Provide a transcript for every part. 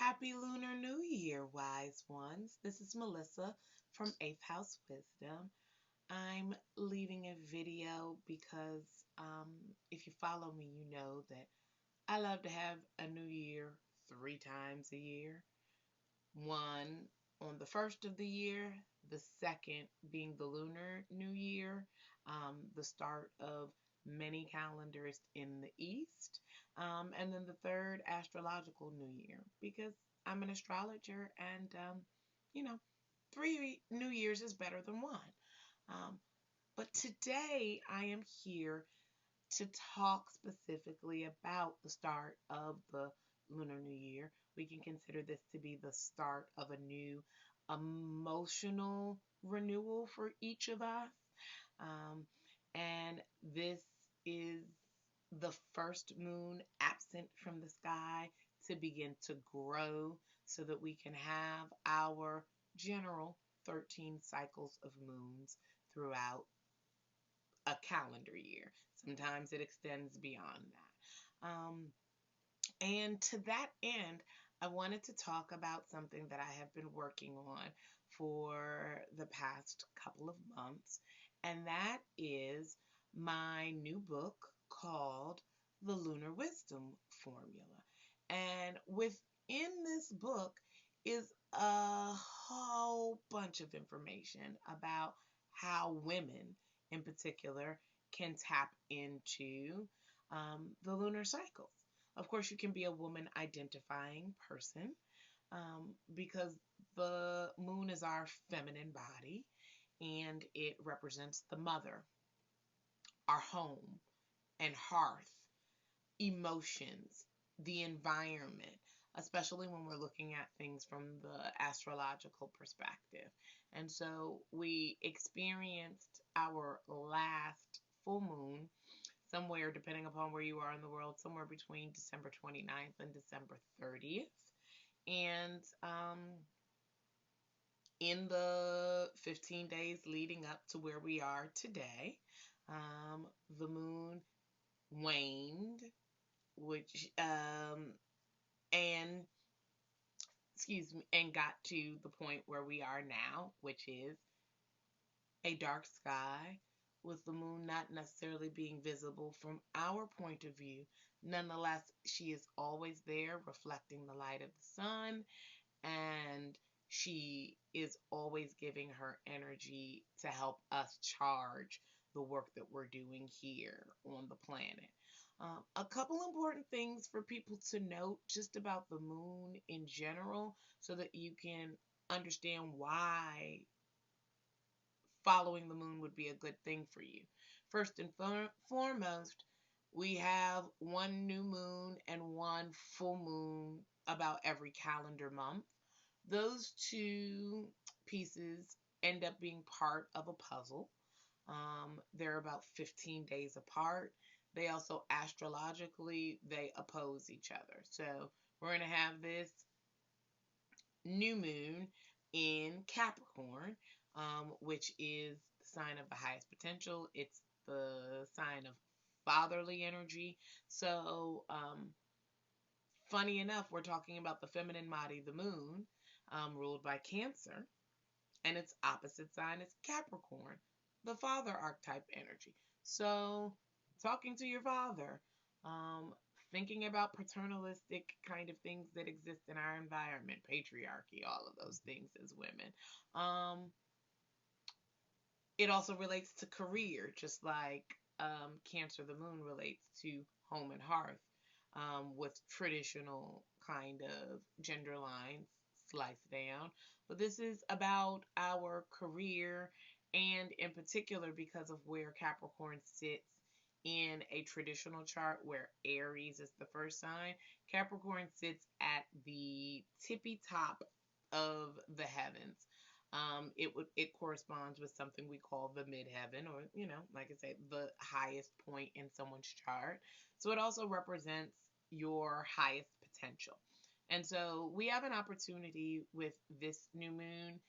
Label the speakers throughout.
Speaker 1: Happy Lunar New Year, wise ones. This is Melissa from 8th House Wisdom. I'm leaving a video because if you follow me, you know that I love to have a new year 3 times a year. One on the first of the year, the second being the Lunar New Year, the start of many calendars in the East, and then the third astrological New Year because I'm an astrologer and, you know, 3 New Years is better than one. Um, but today I am here to talk specifically about the start of the Lunar New Year. We can consider this to be the start of a new emotional renewal for each of us. Um, and this is the first moon absent from the sky to begin to grow so that we can have our general 13 cycles of moons throughout a calendar year. Sometimes it extends beyond that. And to that end, I wanted to talk about something that I have been working on for the past couple of months, and that is my new book called The Lunar Wisdom Formula. And within this book is a whole bunch of information about how women, in particular, can tap into the lunar cycles. Of course, you can be a woman identifying person because the moon is our feminine body and it represents the mother, our home and hearth, emotions, the environment, especially when we're looking at things from the astrological perspective. And so we experienced our last full moon somewhere, depending upon where you are in the world, somewhere between December 29th and December 30th. And in the 15 days leading up to where we are today, the moon waned, which and excuse me, and got to the point where we are now, which is a dark sky with the moon not necessarily being visible from our point of view. Nonetheless, she is always there reflecting the light of the sun, and she is always giving her energy to help us charge the work that we're doing here on the planet. A couple important things for people to note just about the moon in general so that you can understand why following the moon would be a good thing for you. First and foremost, we have one new moon and one full moon about every calendar month. Those two pieces end up being part of a puzzle. They're about 15 days apart. They also astrologically they oppose each other. So we're going to have this new moon in Capricorn, which is the sign of the highest potential. It's the sign of fatherly energy. So, funny enough, we're talking about the feminine body, the moon, ruled by Cancer, and its opposite sign is Capricorn, the father archetype energy. So, talking to your father, um, thinking about paternalistic kind of things that exist in our environment, patriarchy, all of those things as women. Um, it also relates to career, just like Cancer, the moon, relates to home and hearth with traditional kind of gender lines sliced down. But this is about our career, and in particular, because of where Capricorn sits in a traditional chart where Aries is the first sign, Capricorn sits at the tippy top of the heavens. It corresponds with something we call the midheaven, or like I say, the highest point in someone's chart. So it also represents your highest potential. And so we have an opportunity with this new moon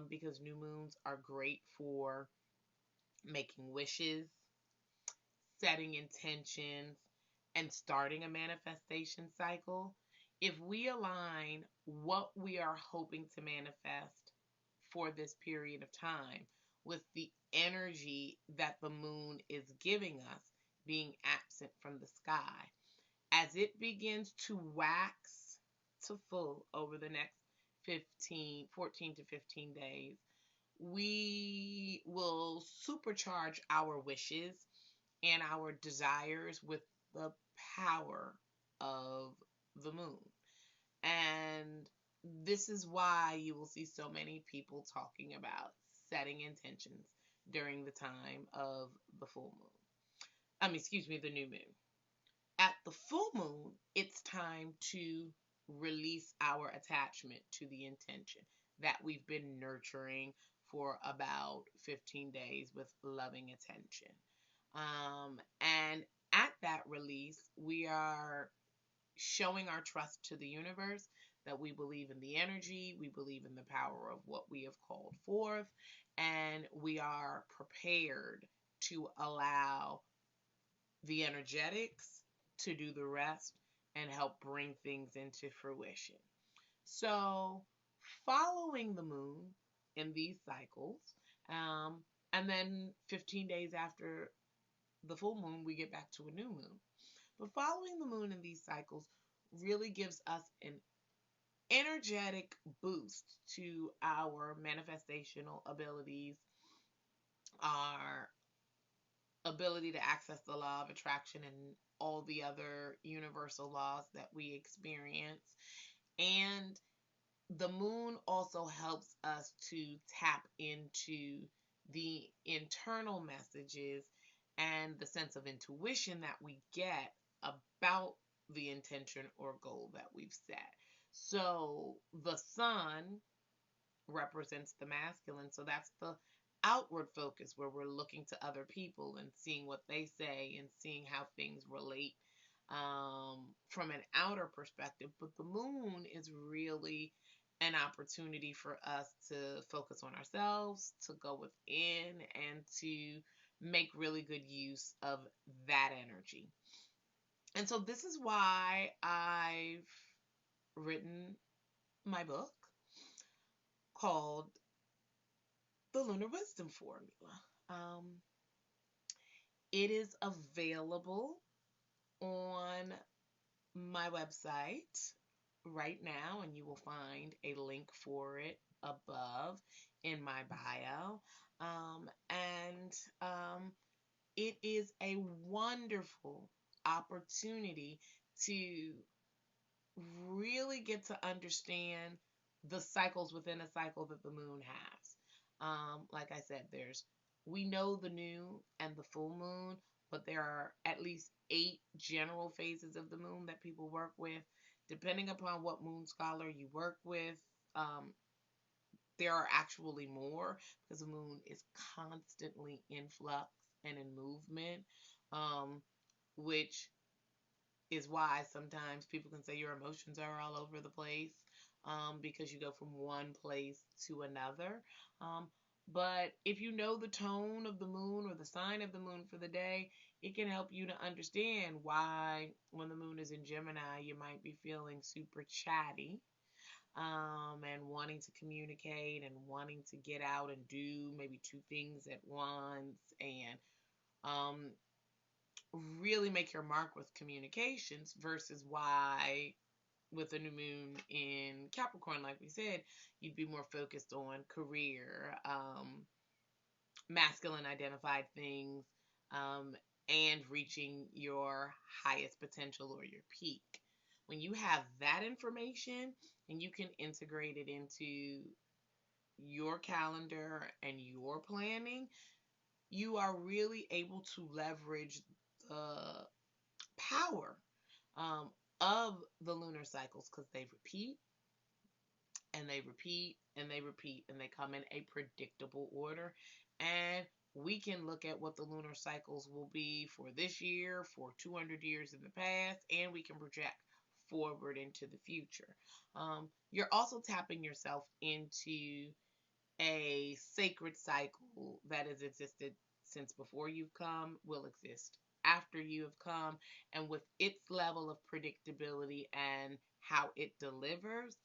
Speaker 1: because new moons are great for making wishes, setting intentions, and starting a manifestation cycle. if we align what we are hoping to manifest for this period of time with the energy that the moon is giving us, being absent from the sky, as it begins to wax to full over the next 14 to 15 days, we will supercharge our wishes and our desires with the power of the moon. And this is why you will see so many people talking about setting intentions during the time of the full moon. The new moon. At the full moon, it's time to release our attachment to the intention that we've been nurturing for about 15 days with loving attention. And at that release, we are showing our trust to the universe that we believe in the energy, we believe in the power of what we have called forth, and we are prepared to allow the energetics to do the rest and help bring things into fruition. So, following the moon in these cycles, and then 15 days after the full moon, we get back to a new moon. But following the moon in these cycles really gives us an energetic boost to our manifestational abilities, our ability to access the law of attraction and all the other universal laws that we experience. And the moon also helps us to tap into the internal messages and the sense of intuition that we get about the intention or goal that we've set. So the sun represents the masculine. So that's the outward focus where we're looking to other people and seeing what they say and seeing how things relate from an outer perspective. But the moon is really an opportunity for us to focus on ourselves, to go within, and to make really good use of that energy. And so this is why I've written my book called The Lunar Wisdom Formula. It is available on my website right now, and you will find a link for it above in my bio. And it is a wonderful opportunity to really get to understand the cycles within a cycle that the moon has. Like I said, we know the new and the full moon, but there are at least 8 general phases of the moon that people work with. Depending upon what moon scholar you work with, there are actually more because the moon is constantly in flux and in movement, which is why sometimes people can say your emotions are all over the place because you go from one place to another. But if you know the tone of the moon or the sign of the moon for the day, it can help you to understand why when the moon is in Gemini, you might be feeling super chatty and wanting to communicate and wanting to get out and do maybe 2 things at once and um, really make your mark with communications versus why with a new moon in Capricorn, like we said, you'd be more focused on career, masculine identified things, and reaching your highest potential or your peak. When you have that information and you can integrate it into your calendar and your planning, you are really able to leverage the power um, of the lunar cycles because they repeat and they repeat and they repeat and they come in a predictable order. And we can look at what the lunar cycles will be for this year, for 200 years in the past, and we can project forward into the future. You're also tapping yourself into a sacred cycle that has existed since before you've come, will exist after you have come, and with its level of predictability and how it delivers,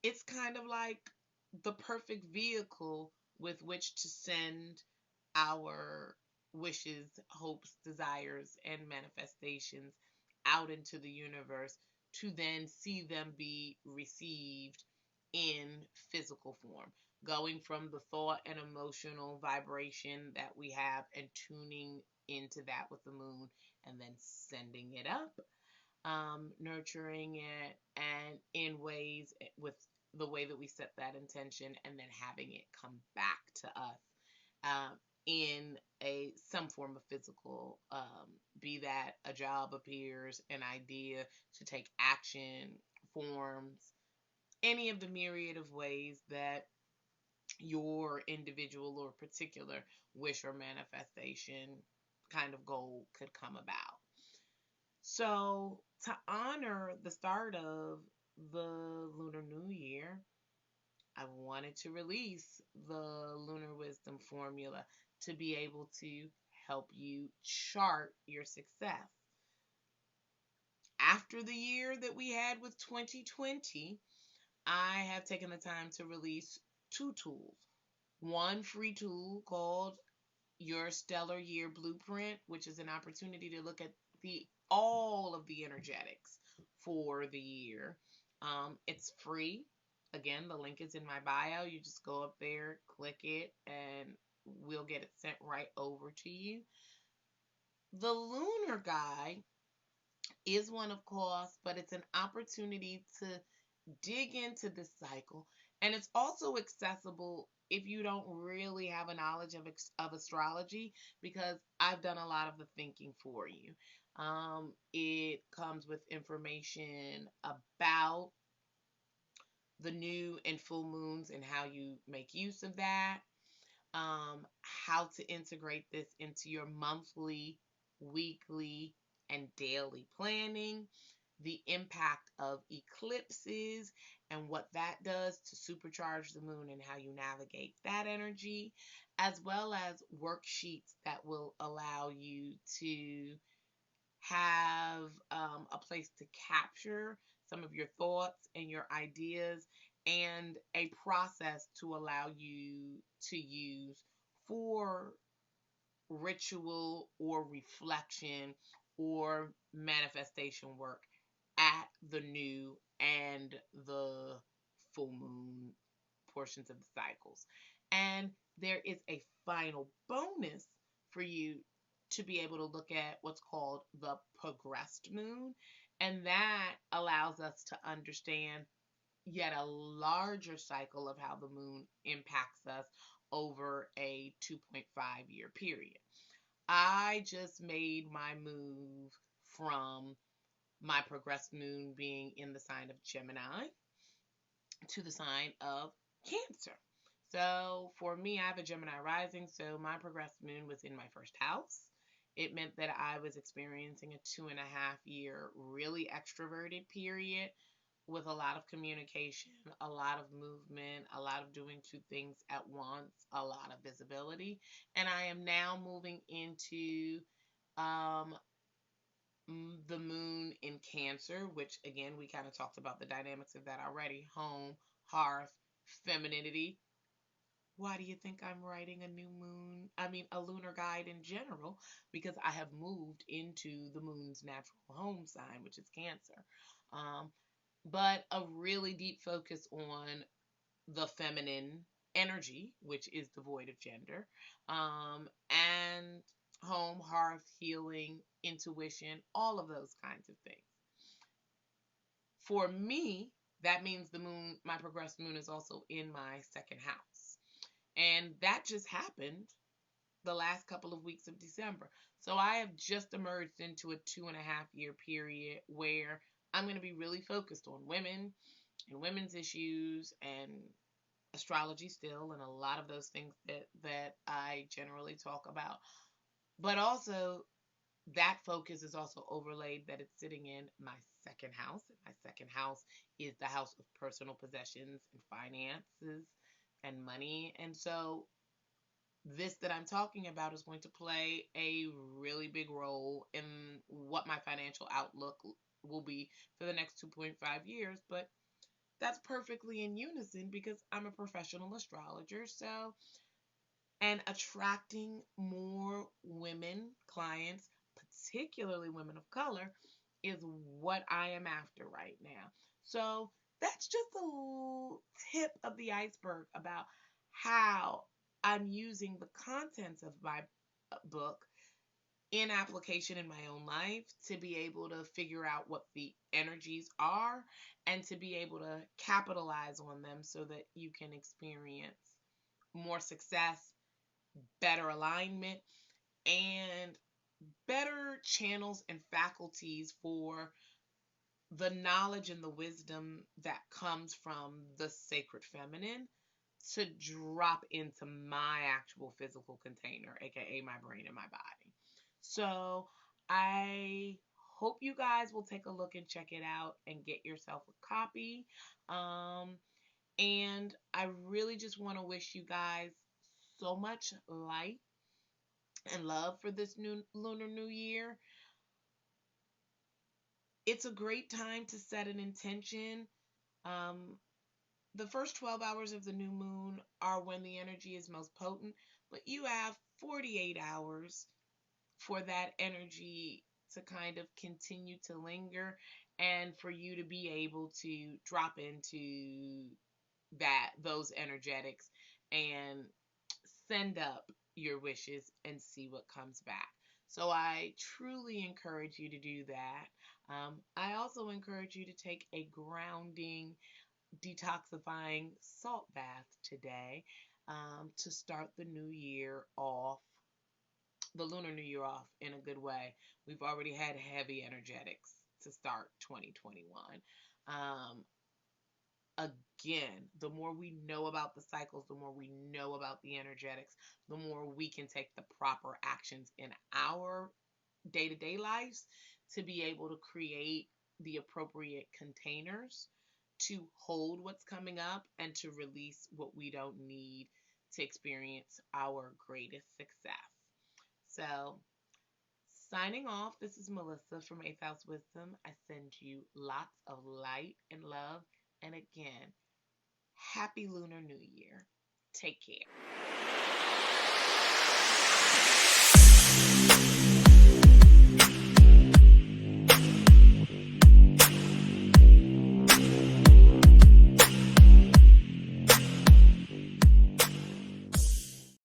Speaker 1: it's kind of like the perfect vehicle with which to send our wishes, hopes, desires, and manifestations out into the universe to then see them be received in physical form. Going from the thought and emotional vibration that we have and tuning into that with the moon and then sending it up, nurturing it, and in ways with the way that we set that intention and then having it come back to us in some form of physical, be that a job appears, an idea to take action, forms, any of the myriad of ways that your individual or particular wish or manifestation kind of goal could come about. So, to honor the start of the Lunar New Year, I wanted to release the Lunar Wisdom Formula to be able to help you chart your success. After the year that we had with 2020, I have taken the time to release two tools. One free tool called Your Stellar Year Blueprint, which is an opportunity to look at the all of the energetics for the year. It's free. Again, the link is in my bio. You just go up there, click it, and we'll get it sent right over to you. The Lunar Guide is one of course, but it's an opportunity to dig into this cycle. And it's also accessible if you don't really have a knowledge of astrology, because I've done a lot of the thinking for you. It comes with information about the new and full moons and how you make use of that, how to integrate this into your monthly, weekly, and daily planning, the impact of eclipses and what that does to supercharge the moon and how you navigate that energy, as well as worksheets that will allow you to have a place to capture some of your thoughts and your ideas, and a process to allow you to use for ritual or reflection or manifestation work at the new and the full moon portions of the cycles. And there is a final bonus for you to be able to look at what's called the progressed moon. And that allows us to understand yet a larger cycle of how the moon impacts us over a 2.5 year period. I just made my move from my progressed moon being in the sign of Gemini to the sign of Cancer. So for me, I have a Gemini rising, so my progressed moon was in my first house. It meant that I was experiencing a 2.5 year really extroverted period with a lot of communication, a lot of movement, a lot of doing two things at once, a lot of visibility. And I am now moving into um, the moon in Cancer, which again, we kind of talked about the dynamics of that already: home, hearth, femininity. Why do you think I'm writing a lunar guide in general? Because I have moved into the moon's natural home sign, which is Cancer. Um, but a really deep focus on the feminine energy, which is devoid of gender, and home, hearth, healing, intuition, all of those kinds of things. For me, that means the moon, my progressed moon, is also in my second house. And that just happened the last couple of weeks of December. So I have just emerged into a 2.5 year period where I'm going to be really focused on women and women's issues and astrology still, and a lot of those things that I generally talk about. But also, that focus is also overlaid that it's sitting in my second house. And my second house is the house of personal possessions and finances and money. And so this that I'm talking about is going to play a really big role in what my financial outlook will be for the next 2.5 years. But that's perfectly in unison because I'm a professional astrologer. So, and attracting more women clients, particularly women of color, is what I am after right now. So that's just a tip of the iceberg about how I'm using the contents of my book in application in my own life to be able to figure out what the energies are and to be able to capitalize on them so that you can experience more success, better alignment, and better channels and faculties for the knowledge and the wisdom that comes from the sacred feminine to drop into my actual physical container, aka my brain and my body. So I hope you guys will take a look and check it out and get yourself a copy. And I really just want to wish you guys so much light and love for this new Lunar New Year. It's a great time to set an intention. Um, the first 12 hours of the new moon are when the energy is most potent, but you have 48 hours for that energy to kind of continue to linger and for you to be able to drop into those energetics and send up your wishes and see what comes back. So I truly encourage you to do that. I also encourage you to take a grounding, detoxifying salt bath today to start the new year off, the Lunar New Year off in a good way. We've already had heavy energetics to start 2021. Um, Again, the more we know about the cycles, the more we know about the energetics, the more we can take the proper actions in our day to day lives to be able to create the appropriate containers to hold what's coming up and to release what we don't need to experience our greatest success. So, signing off, this is Melissa from 8th House Wisdom. I send you lots of light and love. And again, Happy Lunar New Year. Take care.